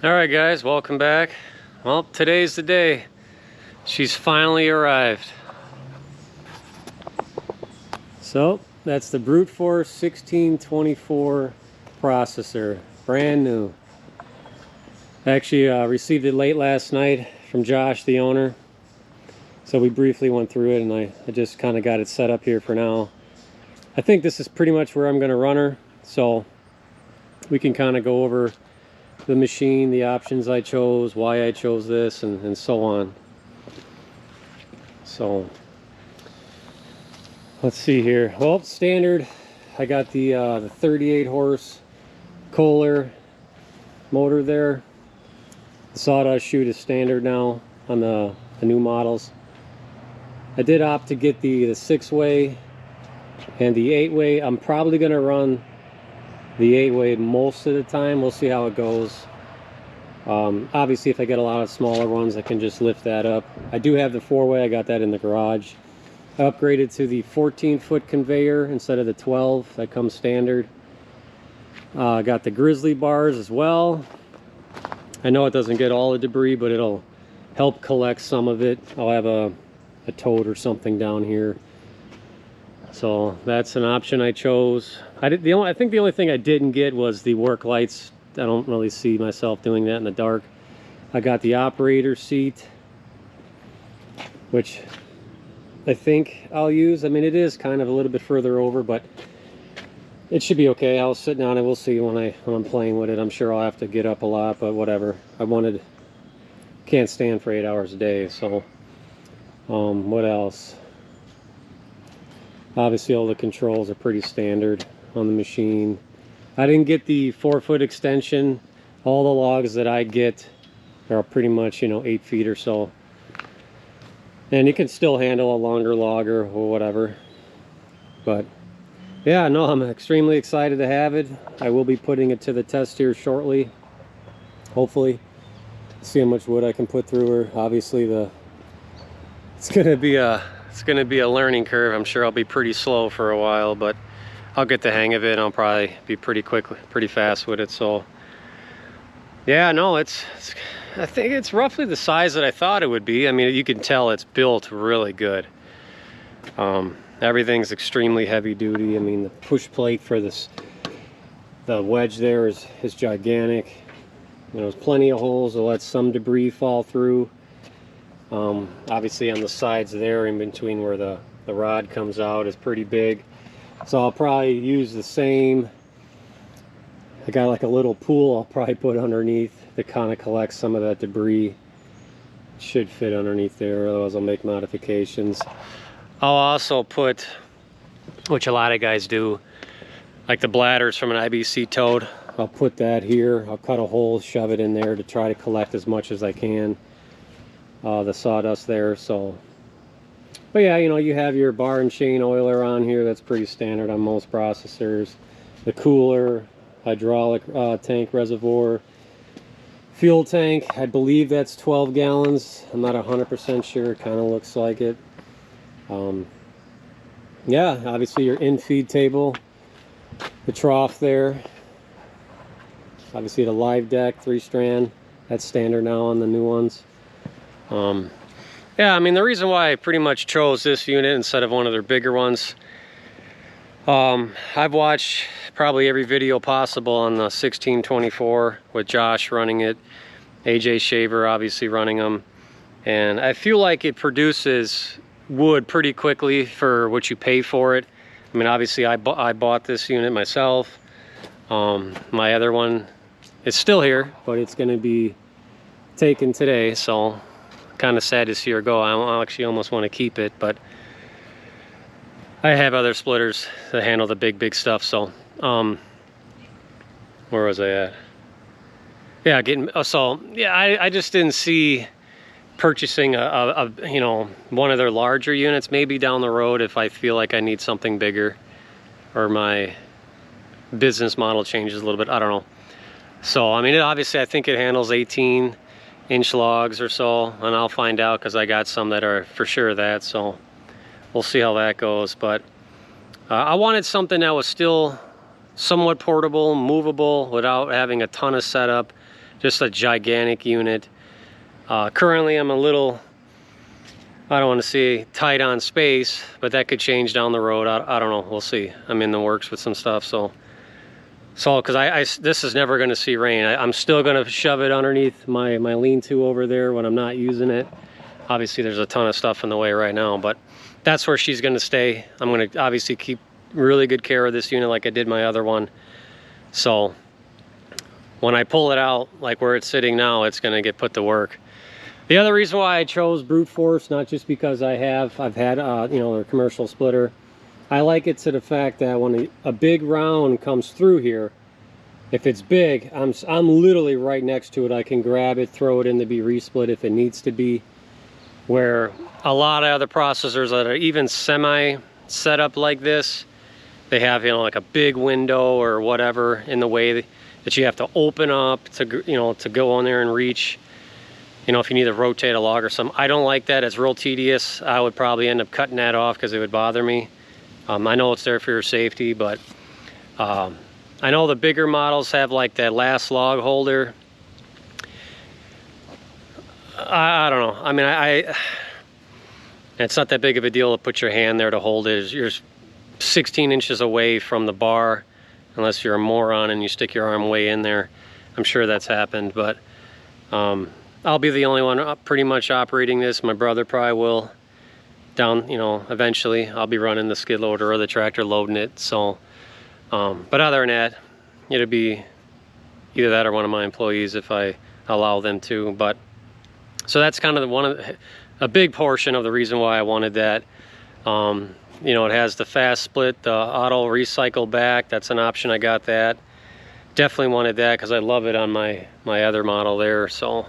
All right, guys, welcome back. Well, today's the day. She's finally arrived. So that's the Brute Force 1624 processor, brand new. Actually received it late last night from Josh, the owner. So we briefly went through it, and I just kind of got it set up here for now. I think this is pretty much where I'm going to run her, so we can kind of go over the machine, the options I chose, why I chose this, and so on. So let's see here. Well, standard, I got the 38 horse Kohler motor there. The sawdust chute is standard now on the new models. I did opt to get the 6-way and the 8-way. I'm probably going to run the 8-way most of the time. We'll see how it goes. Obviously, if I get a lot of smaller ones, I can just lift that up. I do have the 4-way. I got that in the garage. I upgraded to the 14-foot conveyor instead of the 12 that comes standard. I got the grizzly bars as well. I know it doesn't get all the debris, but it'll help collect some of it. I'll have a tote or something down here. So that's an option I chose. I think the only thing I didn't get was the work lights. I don't really see myself doing that in the dark. I got the operator seat, which I think I'll use. I mean, it is kind of a little bit further over, but it should be okay. I'll sit down and we'll see when I'm playing with it. I'm sure I'll have to get up a lot, but whatever. Can't stand for 8 hours a day. So what else? Obviously all the controls are pretty standard on the machine. I didn't get the 4-foot extension. All the logs that I get are pretty much, 8 feet or so. And you can still handle a longer log or whatever. But yeah, no, I'm extremely excited to have it. I will be putting it to the test here shortly. Hopefully. See how much wood I can put through her. Obviously it's gonna be a learning curve. I'm sure I'll be pretty slow for a while, but I'll get the hang of it. I'll probably be pretty fast with it. So yeah, no, I think it's roughly the size that I thought it would be. I mean, you can tell it's built really good. Everything's extremely heavy duty. I mean, the push plate for the wedge there is gigantic. There's plenty of holes to let some debris fall through. Obviously on the sides there, in between where the rod comes out, is pretty big. So I'll probably use the same. I got like a little pool I'll probably put underneath to kind of collect some of that debris. It should fit underneath there, otherwise I'll make modifications. I'll also put, which a lot of guys do, like the bladders from an IBC toad. I'll put that here. I'll cut a hole, shove it in there to try to collect as much as I can. The sawdust there. So, but yeah, you have your bar and chain oiler on here. That's pretty standard on most processors. The cooler, hydraulic tank reservoir, fuel tank. I believe that's 12 gallons. I'm not 100% sure. It kind of looks like it. Yeah, obviously your in-feed table, the trough there. Obviously the live deck, 3-strand. That's standard now on the new ones. Yeah, I mean, the reason why I pretty much chose this unit instead of one of their bigger ones, I've watched probably every video possible on the 1624 with Josh running it, AJ Shaver obviously running them, and I feel like it produces wood pretty quickly for what you pay for it. I mean, obviously I bought this unit myself. My other one is still here, but it's going to be taken today, so kind of sad to see her go. I actually almost want to keep it, but I have other splitters that handle the big stuff. So where was I at? Yeah, I just didn't see purchasing a one of their larger units. Maybe down the road if I feel like I need something bigger or my business model changes a little bit. I don't know. So I mean, obviously I think it handles 18-inch logs or so, and I'll find out because I got some that are for sure that, so we'll see how that goes. But I wanted something that was still somewhat portable, movable, without having a ton of setup. just a gigantic unit. Currently I'm a little, I don't want to say tight on space, but that could change down the road. I don't know, we'll see. I'm in the works with some stuff, so because this is never going to see rain. I'm still going to shove it underneath my lean-to over there when I'm not using it. Obviously there's a ton of stuff in the way right now, but that's where she's going to stay. I'm going to obviously keep really good care of this unit like I did my other one. So when I pull it out, like where it's sitting now, it's going to get put to work. The other reason why I chose brute force, not just because I've had you know, a commercial splitter. I like it to the fact that when a big round comes through here, if it's big, I'm literally right next to it. I can grab it, throw it in to be resplit if it needs to be. Where a lot of other processors that are even semi set up like this, they have, you know, like a big window or whatever in the way that you have to open up to, you know, to go on there and reach. You know, if you need to rotate a log or something. I don't like that. It's real tedious. I would probably end up cutting that off because it would bother me. I know it's there for your safety, but I know the bigger models have like that last log holder. I don't know. I mean, it's not that big of a deal to put your hand there to hold it. You're 16 inches away from the bar, unless you're a moron and you stick your arm way in there. I'm sure that's happened, but I'll be the only one pretty much operating this. My brother probably will. Down, you know, eventually I'll be running the skid loader or the tractor loading it. So, but other than that, it'll be either that or one of my employees if I allow them to. But so that's kind of a big portion of the reason why I wanted that. You know, it has the fast split, the auto recycle back. That's an option. I got that. Definitely wanted that because I love it on my other model there. So.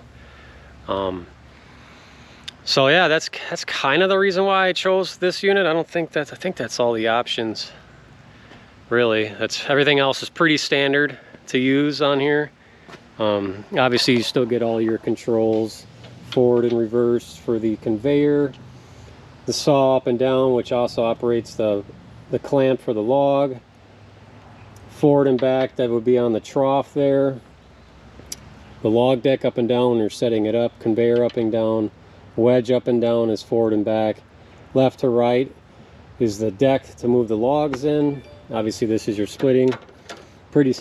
So yeah, that's kind of the reason why I chose this unit. I think that's all the options. Really, everything else is pretty standard to use on here. Obviously, you still get all your controls, forward and reverse for the conveyor, the saw up and down, which also operates the clamp for the log. Forward and back, that would be on the trough there. The log deck up and down when you're setting it up, conveyor up and down. Wedge up and down is forward and back. Left to right is the deck to move the logs in. Obviously this is your splitting. Pretty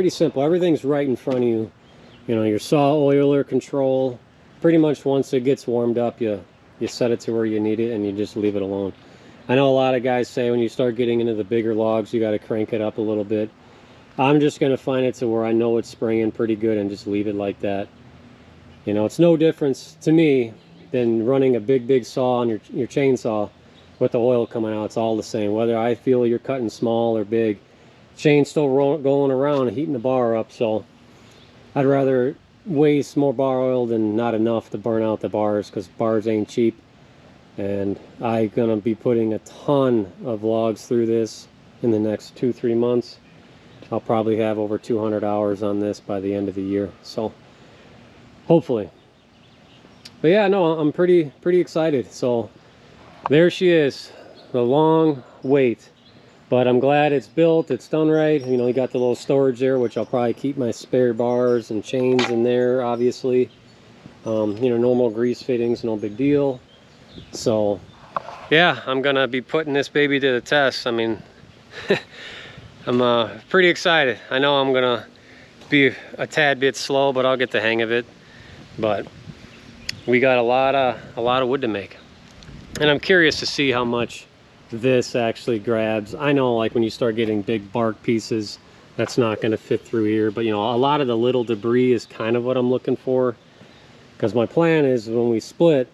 simple. Everything's right in front of you. You know, your saw oiler control. Pretty much once it gets warmed up, you set it to where you need it and you just leave it alone. I know a lot of guys say when you start getting into the bigger logs, you got to crank it up a little bit. I'm just going to find it to where I know it's spraying pretty good and just leave it like that. You know, it's no difference to me than running a big saw on your chainsaw with the oil coming out. It's all the same. Whether I feel you're cutting small or big, chain's still going around and heating the bar up. So I'd rather waste more bar oil than not enough to burn out the bars, because bars ain't cheap. And I'm gonna be putting a ton of logs through this in the next 2-3 months. I'll probably have over 200 hours on this by the end of the year. So hopefully. But yeah, no, I'm pretty excited. So there she is, the long wait. But I'm glad it's built, it's done right. You know, you got the little storage there, which I'll probably keep my spare bars and chains in there, obviously. You know, normal grease fittings, no big deal. So yeah, I'm gonna be putting this baby to the test. I mean, I'm pretty excited. I know I'm gonna be a tad bit slow, but I'll get the hang of it. But we got a lot of wood to make, and I'm curious to see how much this actually grabs. I know, like, when you start getting big bark pieces, that's not going to fit through here, but you know, a lot of the little debris is kind of what I'm looking for, because my plan is when we split,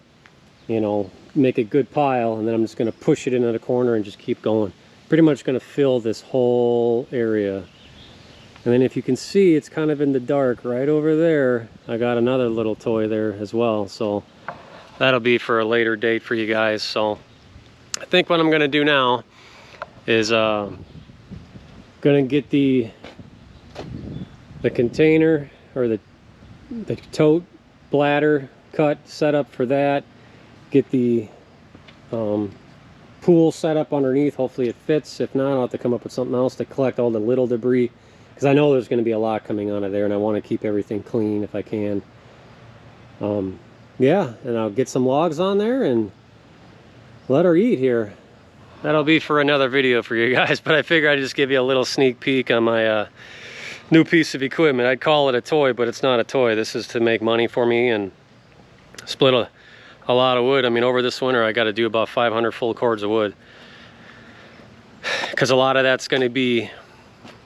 you know, make a good pile, and then I'm just going to push it into the corner and just keep going. Pretty much going to fill this whole area. And then if you can see, it's kind of in the dark right over there. I got another little toy there as well, so that'll be for a later date for you guys. So I think what I'm gonna do now is gonna get the container, or the tote bladder cut set up for that. Get the pool set up underneath. Hopefully it fits. If not, I'll have to come up with something else to collect all the little debris, because I know there's going to be a lot coming out of there, and I want to keep everything clean if I can. Yeah, and I'll get some logs on there and let her eat here. That'll be for another video for you guys, but I figure I'd just give you a little sneak peek on my new piece of equipment. I'd call it a toy, but it's not a toy. This is to make money for me and split a lot of wood. I mean, over this winter I got to do about 500 full cords of wood, because a lot of that's going to be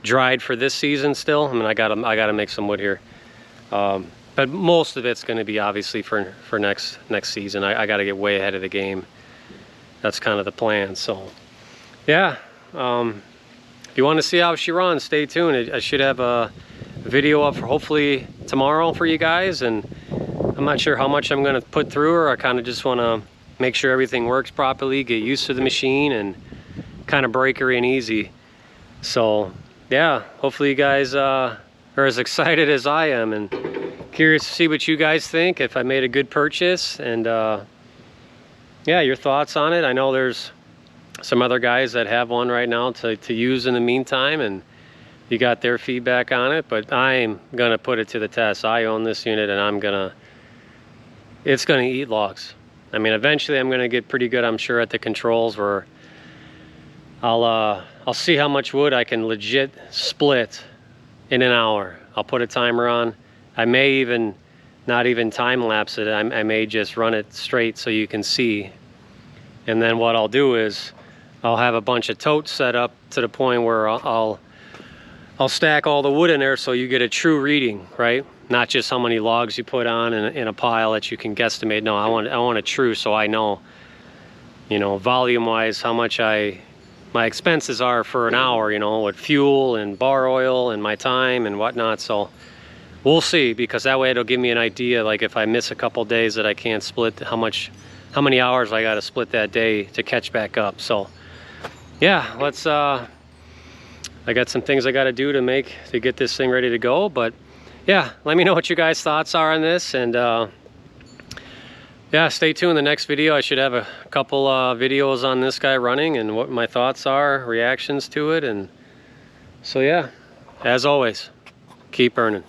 dried for this season still. I mean, I gotta make some wood here, but most of it's going to be obviously for next season. I got to get way ahead of the game. That's kind of the plan. So yeah, if you want to see how she runs, stay tuned. I should have a video up for hopefully tomorrow for you guys, and I'm not sure how much I'm going to put through her. I kind of just want to make sure everything works properly, get used to the machine, and kind of break her in easy. So yeah, hopefully you guys are as excited as I am, and curious to see what you guys think, if I made a good purchase, and yeah, your thoughts on it. I know there's some other guys that have one right now to use in the meantime, and you got their feedback on it, but I'm gonna put it to the test. I own this unit, and it's gonna eat logs. I mean, eventually I'm gonna get pretty good, I'm sure, at the controls, where I'll see how much wood I can legit split in an hour. I'll put a timer on. I may even not even time lapse it. I may just run it straight so you can see. And then what I'll do is I'll have a bunch of totes set up to the point where I'll stack all the wood in there so you get a true reading, right? Not just how many logs you put on in a pile that you can guesstimate. No, I want a true, so I know, you know, volume wise how much my expenses are for an hour, you know, with fuel and bar oil and my time and whatnot. So we'll see, because that way it'll give me an idea, like if I miss a couple days that I can't split, how many hours I got to split that day to catch back up. So yeah, let's I got some things I got to do to get this thing ready to go. But yeah, let me know what you guys' thoughts are on this, and yeah, stay tuned. The next video I should have a couple videos on this guy running and what my thoughts are, reactions to it. And so yeah, as always, keep burning.